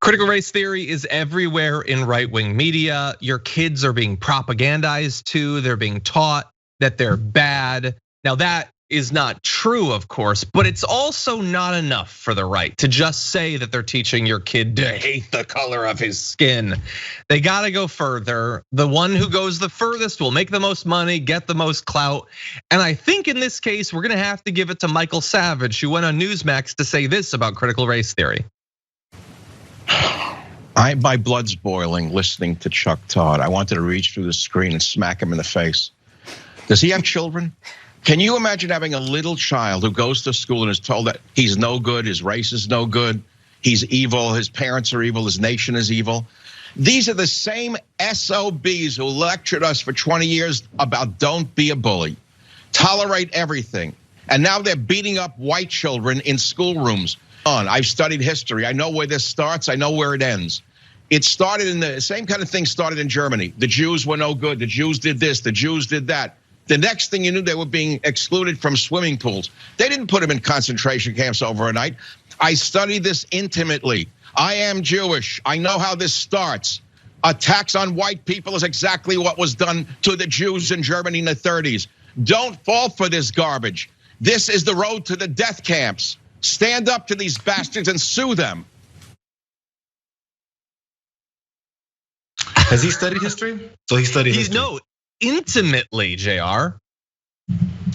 Critical race theory is everywhere in right-wing media. Your kids are being propagandized to, they're being taught that they're bad. Now that is not true, of course, but it's also not enough for the right to just say that they're teaching your kid to hate the color of his skin. They gotta go further. The one who goes the furthest will make the most money, get the most clout. And I think in this case, we're gonna have to give it to Michael Savage, who went on Newsmax to say this about critical race theory. My blood's boiling listening to Chuck Todd. I wanted to reach through the screen and smack him in the face. Does he have children? Can you imagine having a little child who goes to school and is told that he's no good, his race is no good, he's evil, his parents are evil, his nation is evil? These are the same SOBs who lectured us for 20 years about don't be a bully, tolerate everything. And now they're beating up white children in schoolrooms. I've studied history. I know where this starts. I know where it ends. It started in the same kind of thing started in Germany. The Jews were no good. The Jews did this. The Jews did that. The next thing you knew, they were being excluded from swimming pools. They didn't put them in concentration camps overnight. I studied this intimately. I am Jewish. I know how this starts. Attacks on white people is exactly what was done to the Jews in Germany in the 30s. Don't fall for this garbage. This is the road to the death camps. Stand up to these bastards and sue them. Has he studied history? So he studied history. No, intimately, JR.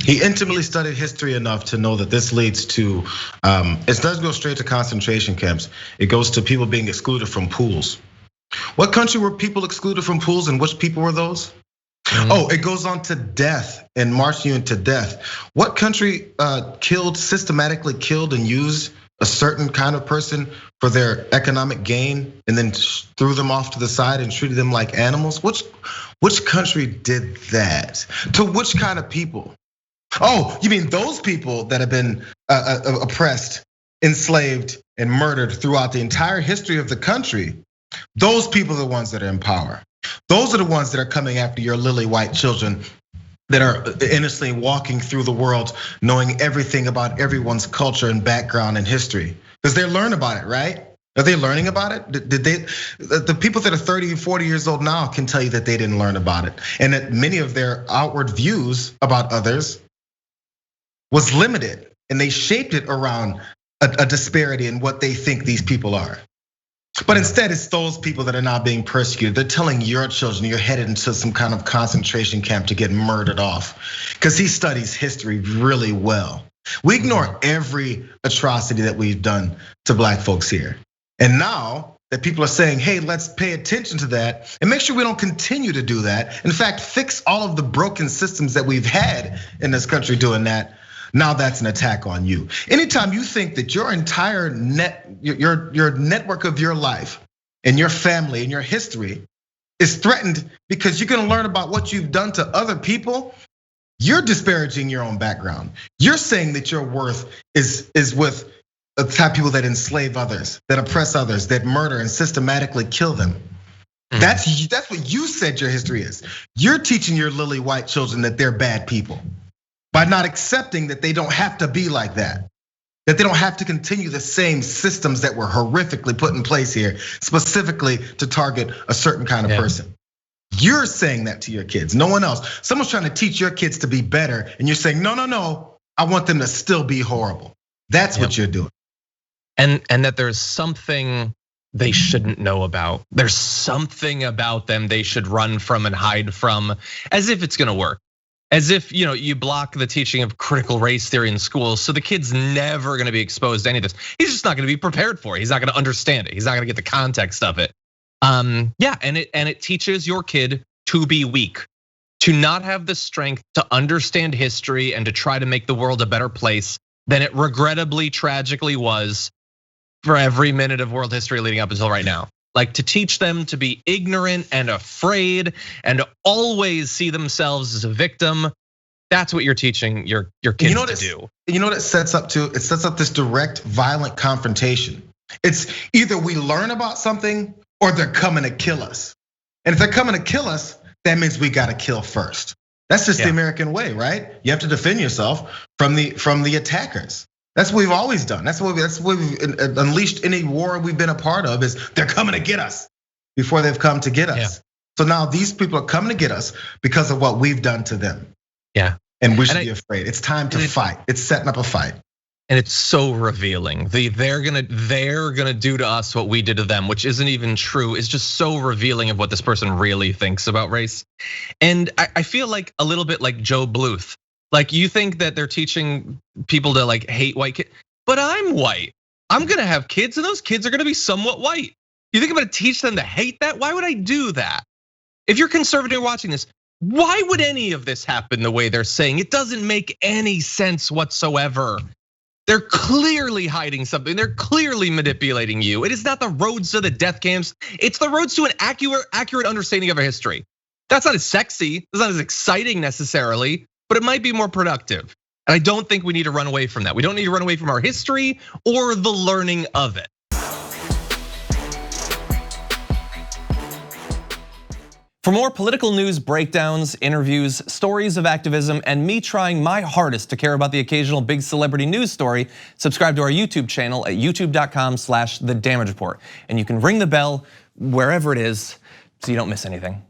He intimately studied history enough to know that this leads to, it does go straight to concentration camps. It goes to people being excluded from pools. What country were people excluded from pools and which people were those? Oh, it goes on to death and marching you into death. What country systematically killed and used a certain kind of person for their economic gain and then threw them off to the side and treated them like animals? Which country did that? To which kind of people? Oh, you mean those people that have been oppressed, enslaved, and murdered throughout the entire history of the country? Those people are the ones that are in power. Those are the ones that are coming after your lily white children that are innocently walking through the world, knowing everything about everyone's culture and background and history. Because they learn about it, right? Are they learning about it? Did they? The people that are 30 and 40 years old now can tell you that they didn't learn about it. And that many of their outward views about others was limited. And they shaped it around a disparity in what they think these people are. But instead, it's those people that are now being persecuted. They're telling your children you're headed into some kind of concentration camp to get murdered off. Because he studies history really well. We ignore every atrocity that we've done to black folks here. And now that people are saying, hey, let's pay attention to that and make sure we don't continue to do that. In fact, fix all of the broken systems that we've had in this country doing that. Now that's an attack on you. Anytime you think that your entire your network of your life and your family and your history is threatened because you're gonna learn about what you've done to other people, you're disparaging your own background. You're saying that your worth is with the type of people that enslave others, that oppress others, that murder and systematically kill them. That's what you said your history is. You're teaching your lily white children that they're bad people, by not accepting that they don't have to be like that they don't have to continue the same systems that were horrifically put in place here, specifically to target a certain kind of person. You're saying that to your kids, no one else. Someone's trying to teach your kids to be better, and you're saying, no, I want them to still be horrible. That's what you're doing. And that there's something they shouldn't know about. There's something about them they should run from and hide from, as if it's gonna work. As if you block the teaching of critical race theory in schools, so the kid's never gonna be exposed to any of this. He's just not gonna be prepared for it. He's not gonna understand it. He's not gonna get the context of it. Yeah, and it teaches your kid to be weak, to not have the strength to understand history and to try to make the world a better place than it regrettably, tragically was for every minute of world history leading up until right now. Like to teach them to be ignorant and afraid and to always see themselves as a victim. That's what you're teaching your kids to do. You know what it sets up to? It sets up this direct, violent confrontation. It's either we learn about something or they're coming to kill us. And if they're coming to kill us, that means we gotta kill first. That's just the American way, right? You have to defend yourself from the attackers. That's what we've always done. That's what we've unleashed any war we've been a part of, is they're coming to get us before they've come to get us. Yeah. So now these people are coming to get us because of what we've done to them. Yeah. And we should be afraid. It's time to fight. It's setting up a fight. And it's so revealing. They're gonna do to us what we did to them, which isn't even true. It's just so revealing of what this person really thinks about race. And I feel like a little bit like Joe Bluth. Like, you think that they're teaching people to like hate white kids, but I'm white. I'm gonna have kids, and those kids are gonna be somewhat white. You think I'm gonna teach them to hate that? Why would I do that? If you're conservative watching this, why would any of this happen the way they're saying? It doesn't make any sense whatsoever. They're clearly hiding something. They're clearly manipulating you. It is not the roads to the death camps. It's the roads to an accurate understanding of our history. That's not as sexy. That's not as exciting necessarily, but it might be more productive. And I don't think we need to run away from that. We don't need to run away from our history or the learning of it. For more political news breakdowns, interviews, stories of activism, and me trying my hardest to care about the occasional big celebrity news story, subscribe to our YouTube channel at youtube.com/thedamagereport. And you can ring the bell wherever it is so you don't miss anything.